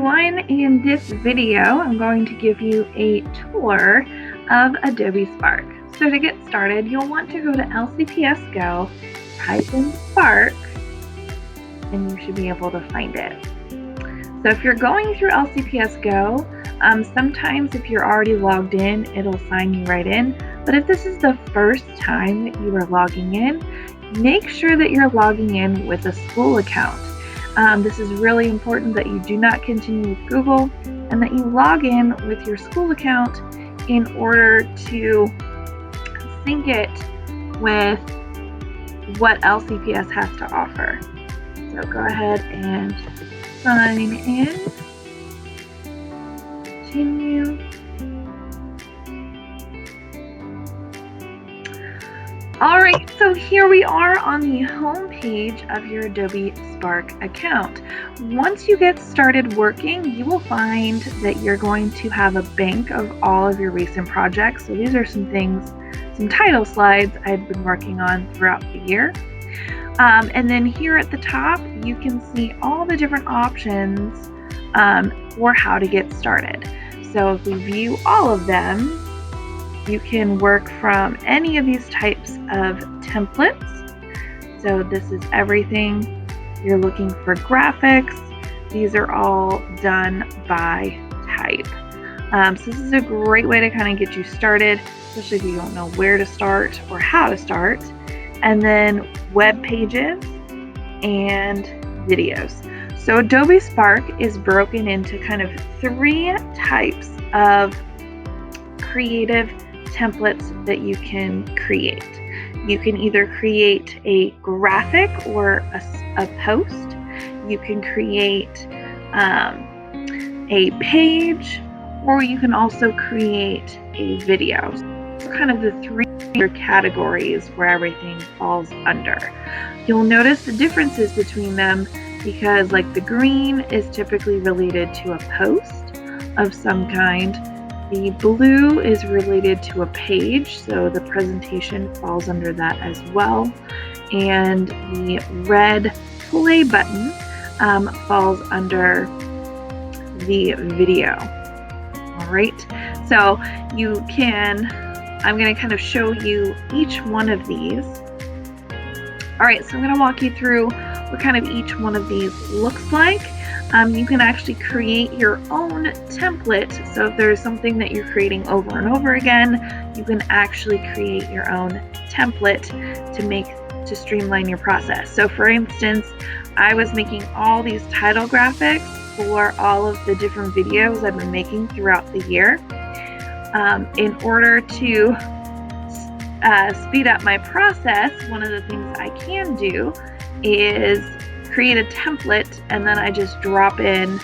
everyone. In this video, I'm going to give you a tour of Adobe Spark. So to get started, you'll want to go to LCPS Go, type in Spark, and you should be able to find it. So if you're going through LCPS Go, sometimes if you're already logged in, it'll sign you right in. But if this is the first time that you are logging in, make sure that you're logging in with a school account. This is really important that you do not continue with Google and that you log in with your school account in order to sync it with what LCPS has to offer. So go ahead and sign in, continue. All right, so here we are on the home page of your Adobe Spark account. Once you get started working, you will find that you're going to have a bank of all of your recent projects. So these are some things, some title slides I've been working on throughout the year. And then here at the top, you can see all the different options for how to get started. So if we view all of them, you can work from any of these types of templates. So this is everything. You're looking for graphics. These are all done by type. So this is a great way to kind of get you started, especially if you don't know where to start or how to start. And then web pages and videos. So Adobe Spark is broken into kind of 3 types of creative templates that you can create. You can either create a graphic or a post. You can create a page, or you can also create a video. So kind of the 3 categories where everything falls under. You'll notice the differences between them because like the green is typically related to a post of some kind. The blue is related to a page, so the presentation falls under that as well. And the red play button falls under the video. All right, so you can, I'm going to kind of show you each one of these. All right, so I'm going to walk you through what kind of each one of these looks like. You can actually create your own template. So if there's something that you're creating over and over again, you can actually create your own template to streamline your process. So for instance, I was making all these title graphics for all of the different videos I've been making throughout the year. In order to speed up my process, one of the things I can do is create a template, and then I just drop in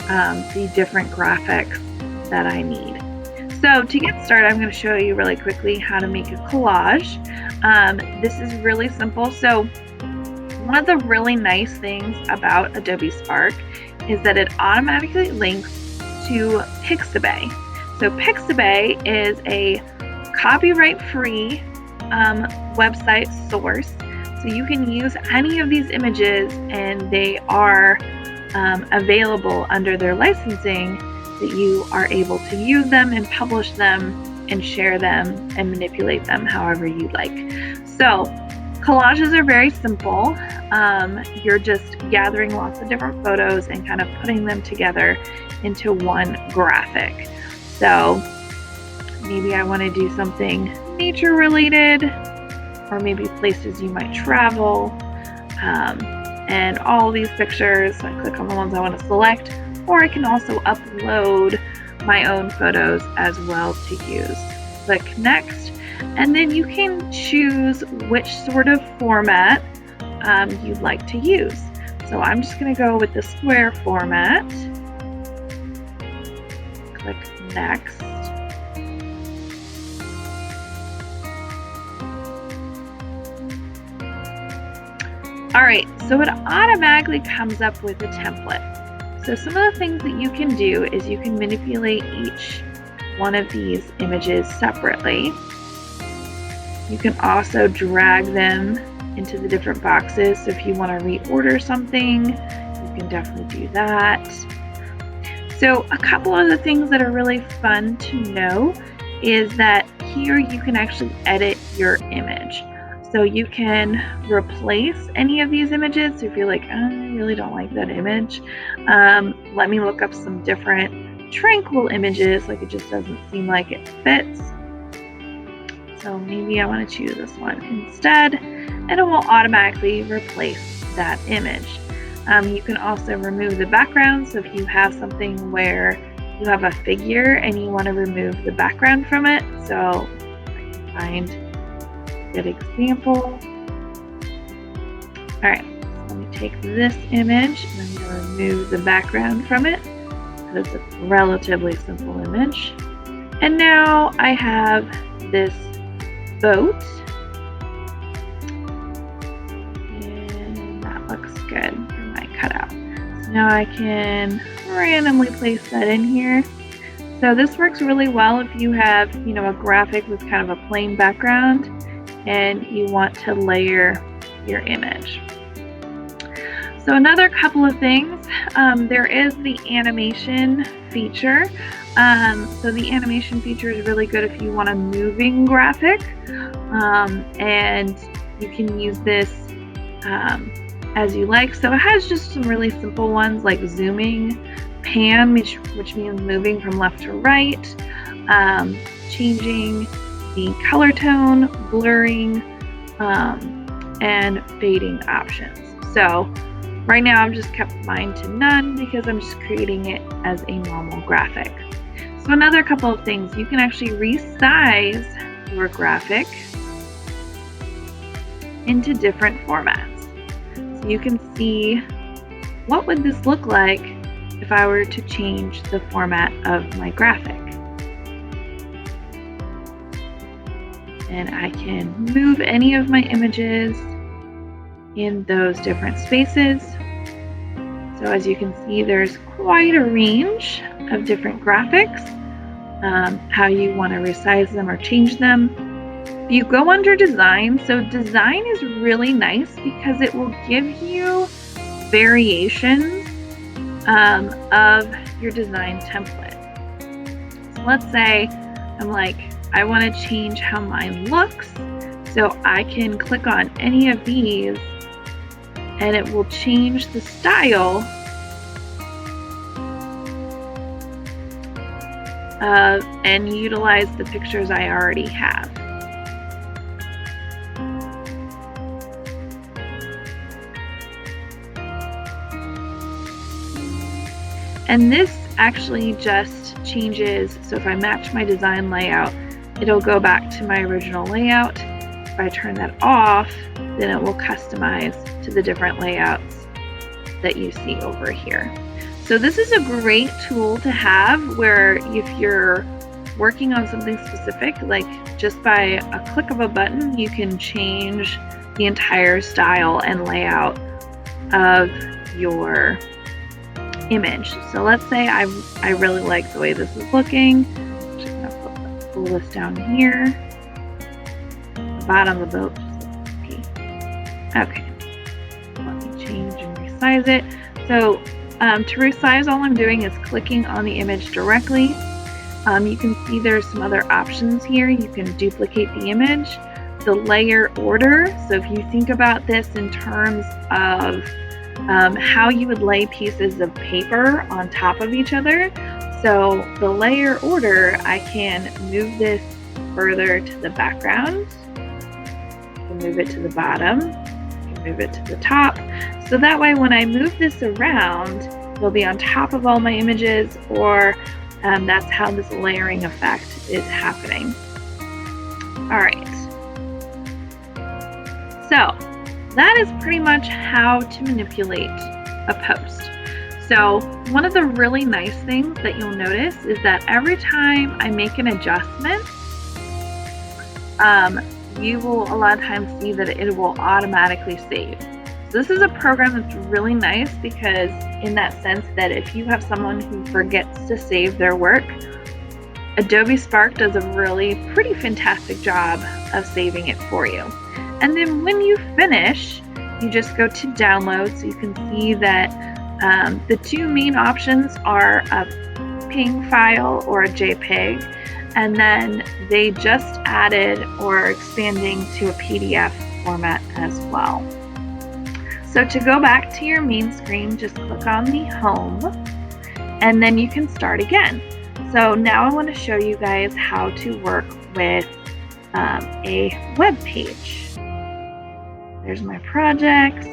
the different graphics that I need. So to get started, I'm going to show you really quickly how to make a collage. This is really simple. So one of the really nice things about Adobe Spark is that it automatically links to Pixabay. So Pixabay is a copyright-free website source. So you can use any of these images and they are available under their licensing, that you are able to use them and publish them and share them and manipulate them however you like. So collages are very simple. You're just gathering lots of different photos and kind of putting them together into one graphic. So maybe I want to do something nature related, or maybe places you might travel, and all these pictures, I click on the ones I want to select, or I can also upload my own photos as well to use. Click next, and then you can choose which sort of format you'd like to use. So I'm just going to go with the square format. Click next. All right, so it automatically comes up with a template. So some of the things that you can do is you can manipulate each one of these images separately. You can also drag them into the different boxes. So if you want to reorder something, you can definitely do that. So a couple of the things that are really fun to know is that here you can actually edit your image. So you can replace any of these images. So if you're like, oh, I really don't like that image, let me look up some different tranquil images, like it just doesn't seem like it fits. So maybe I want to choose this one instead, and it will automatically replace that image. You can also remove the background. So if you have something where you have a figure and you want to remove the background from it, so I can find a good example. All right, so let me take this image and I'm going to remove the background from it. It's a relatively simple image. And now I have this boat, and that looks good for my cutout. So now I can randomly place that in here. So this works really well if you have, a graphic with kind of a plain background and you want to layer your image. So another couple of things, there is the animation feature. So the animation feature is really good if you want a moving graphic, and you can use this as you like. So it has just some really simple ones like zooming, pan, which means moving from left to right, changing the color tone, blurring, and fading options. So right now I've just kept mine to none because I'm just creating it as a normal graphic. So another couple of things, you can actually resize your graphic into different formats. So you can see what would this look like if I were to change the format of my graphic. And I can move any of my images in those different spaces. So as you can see, there's quite a range of different graphics, how you want to resize them or change them. If you go under design, so design is really nice because it will give you variations of your design template. So let's say I'm like, I want to change how mine looks. So I can click on any of these and it will change the style and utilize the pictures I already have. And this actually just changes, so if I match my design layout, it'll go back to my original layout. If I turn that off, then it will customize to the different layouts that you see over here. So this is a great tool to have where if you're working on something specific, like just by a click of a button, you can change the entire style and layout of your image. So let's say I really like the way this is looking. I'm just going to pull this down here. The bottom of the boat just looks pee. Okay, let me change and resize it. So to resize, all I'm doing is clicking on the image directly. You can see there's some other options here. You can duplicate the image, the layer order. So if you think about this in terms of how you would lay pieces of paper on top of each other. So the layer order, I can move this further to the background. I can move it to the bottom. I can move it to the top. So that way when I move this around, it'll be on top of all my images, or that's how this layering effect is happening. All right. So that is pretty much how to manipulate a post. So one of the really nice things that you'll notice is that every time I make an adjustment, you will a lot of times see that it will automatically save. So this is a program that's really nice because in that sense that if you have someone who forgets to save their work, Adobe Spark does a really pretty fantastic job of saving it for you. And then when you finish, you just go to download, so you can see that The two main options are a PNG file or a JPEG, and then they just added or are expanding to a PDF format as well. So to go back to your main screen, just click on the home, and then you can start again. So now I want to show you guys how to work with a web page. There's my projects.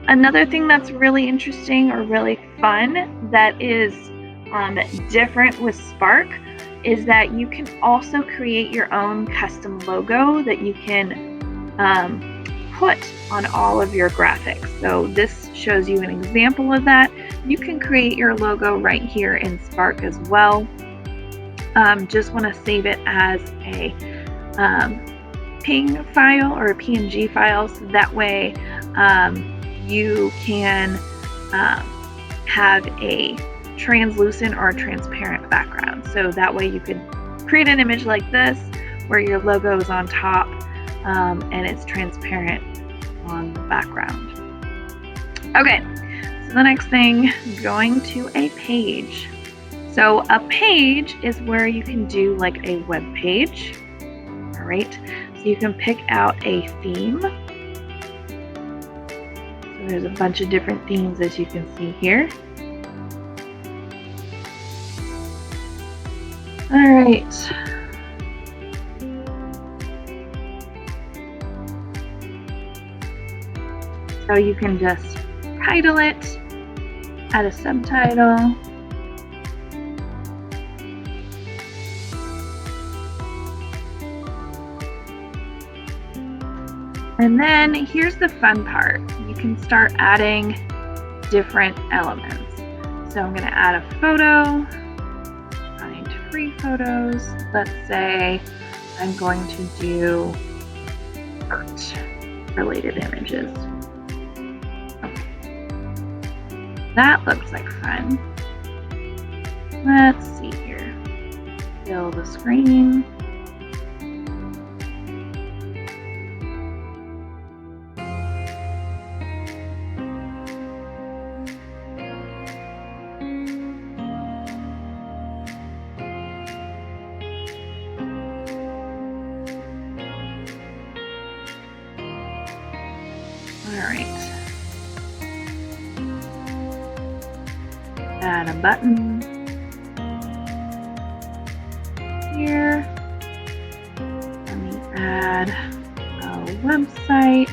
Another thing that's really interesting or really fun that is different with Spark is that you can also create your own custom logo that you can put on all of your graphics. So this shows you an example of that. You can create your logo right here in Spark as well. Just want to save it as a PNG file or a PNG file, so that way you can have a translucent or a transparent background. So that way you could create an image like this where your logo is on top and it's transparent on the background. Okay, so the next thing, going to a page. So a page is where you can do like a web page. All right, so you can pick out a theme. So there's a bunch of different themes as you can see here. All right. So you can just title it, add a subtitle. And then here's the fun part. You can start adding different elements. So I'm going to add a photo, find free photos. Let's say I'm going to do art related images. Okay. That looks like fun. Let's see here. Fill the screen. Alright, add a button here. Let me add a website.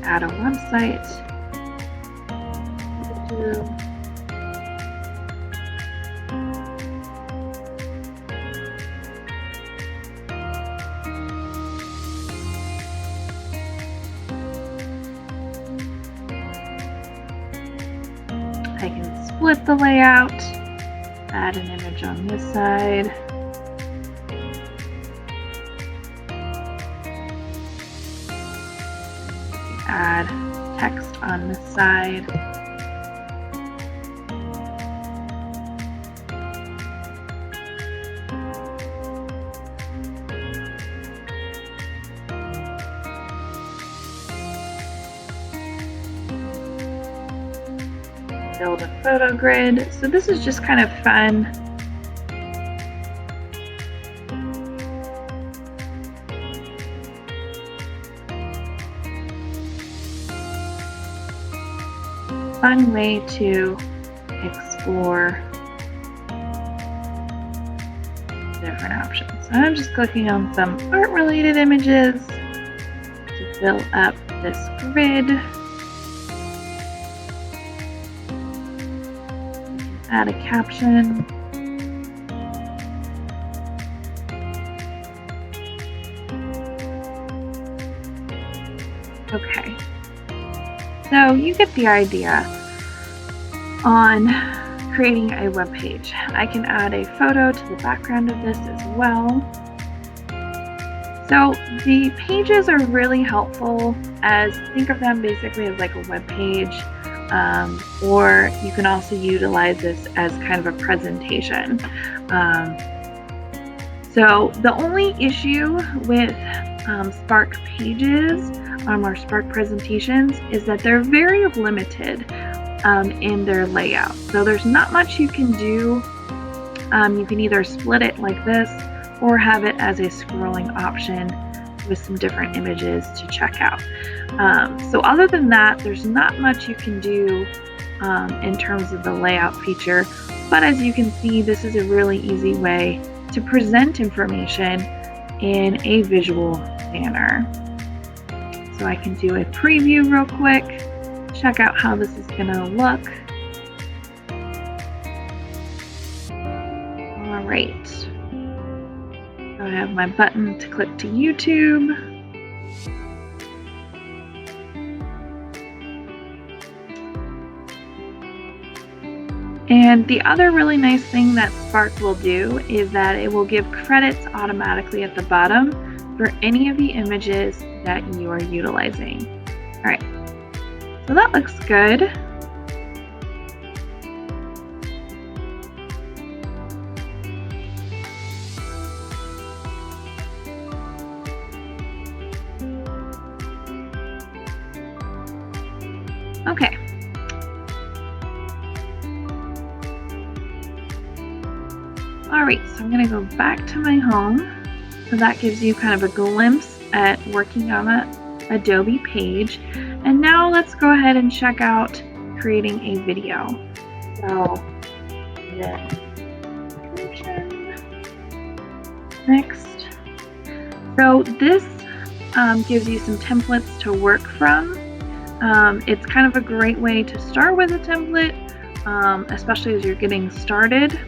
Add a website. I can split the layout, add an image on this side. Add text on this side. Build a photo grid. So this is just kind of fun. Fun way to explore different options. So I'm just clicking on some art related images to fill up this grid. Add a caption. Okay, so you get the idea on creating a web page. I can add a photo to the background of this as well. So the pages are really helpful, as think of them basically as like a web page. Or you can also utilize this as kind of a presentation. So the only issue with Spark pages, or Spark presentations, is that they're very limited in their layout. So there's not much you can do. You can either split it like this or have it as a scrolling option with some different images to check out. So other than that, there's not much you can do in terms of the layout feature, but as you can see, this is a really easy way to present information in a visual manner. So I can do a preview real quick, check out how this is going to look. All right, so I have my button to click to YouTube. And the other really nice thing that Spark will do is that it will give credits automatically at the bottom for any of the images that you are utilizing. All right, so that looks good. Okay. All right, so I'm going to go back to my home. So that gives you kind of a glimpse at working on an Adobe page. And now let's go ahead and check out creating a video. So next. So this gives you some templates to work from. It's kind of a great way to start with a template, especially as you're getting started.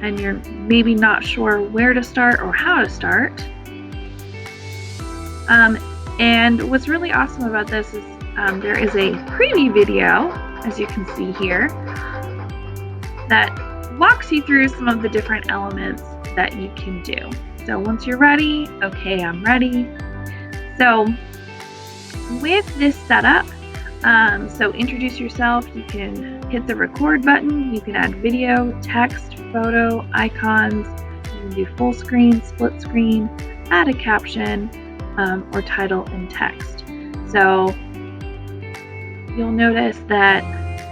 And you're maybe not sure where to start or how to start. And what's really awesome about this is there is a preview video, as you can see here, that walks you through some of the different elements that you can do. So once you're ready, okay, I'm ready. So with this setup, so introduce yourself, you can hit the record button, you can add video, text, photo, icons, you can do full screen, split screen, add a caption, or title and text. So you'll notice that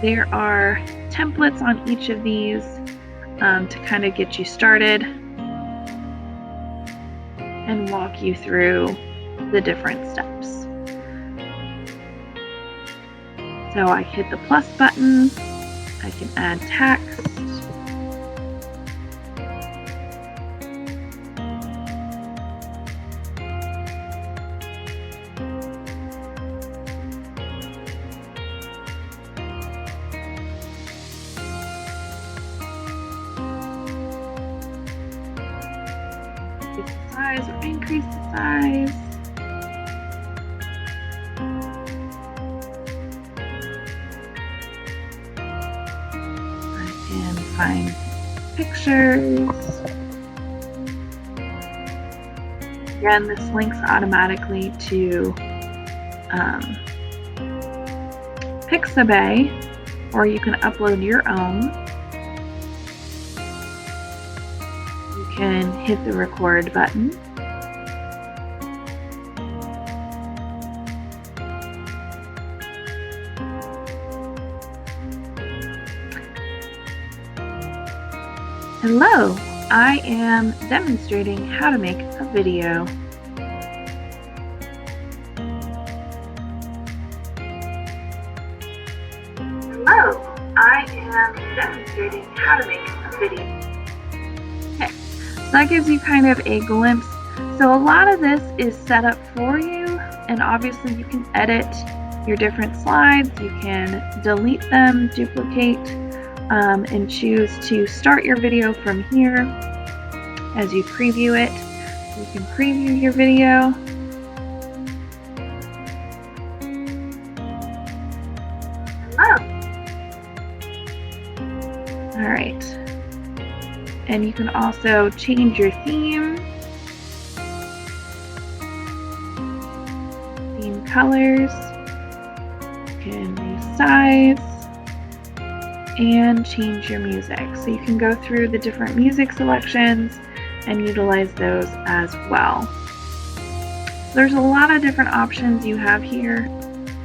there are templates on each of these to kind of get you started and walk you through the different steps. So I hit the plus button, I can add text, decrease the size or increase the size. And find pictures. Again, this links automatically to Pixabay, or you can upload your own. You can hit the record button. Hello, I am demonstrating how to make a video. Hello, I am demonstrating how to make a video. Okay, so that gives you kind of a glimpse. So a lot of this is set up for you, and obviously you can edit your different slides, you can delete them, duplicate, and choose to start your video from here. As you preview it, you can preview your video. Hello. All right. And you can also change your theme, theme colors, you can resize, and change your music. So you can go through the different music selections and utilize those as well. There's a lot of different options you have here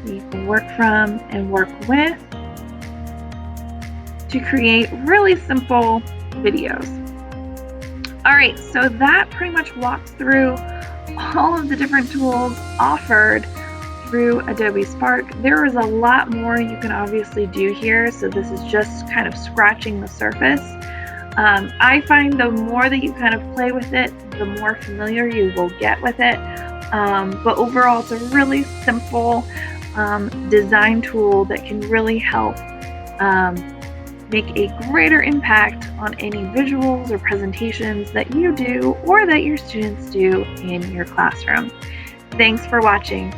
that you can work from and work with to create really simple videos. All right, so that pretty much walks through all of the different tools offered through Adobe Spark. There is a lot more you can obviously do here, so this is just kind of scratching the surface. I find the more that you kind of play with it, the more familiar you will get with it. But overall, it's a really simple design tool that can really help make a greater impact on any visuals or presentations that you do or that your students do in your classroom. Thanks for watching.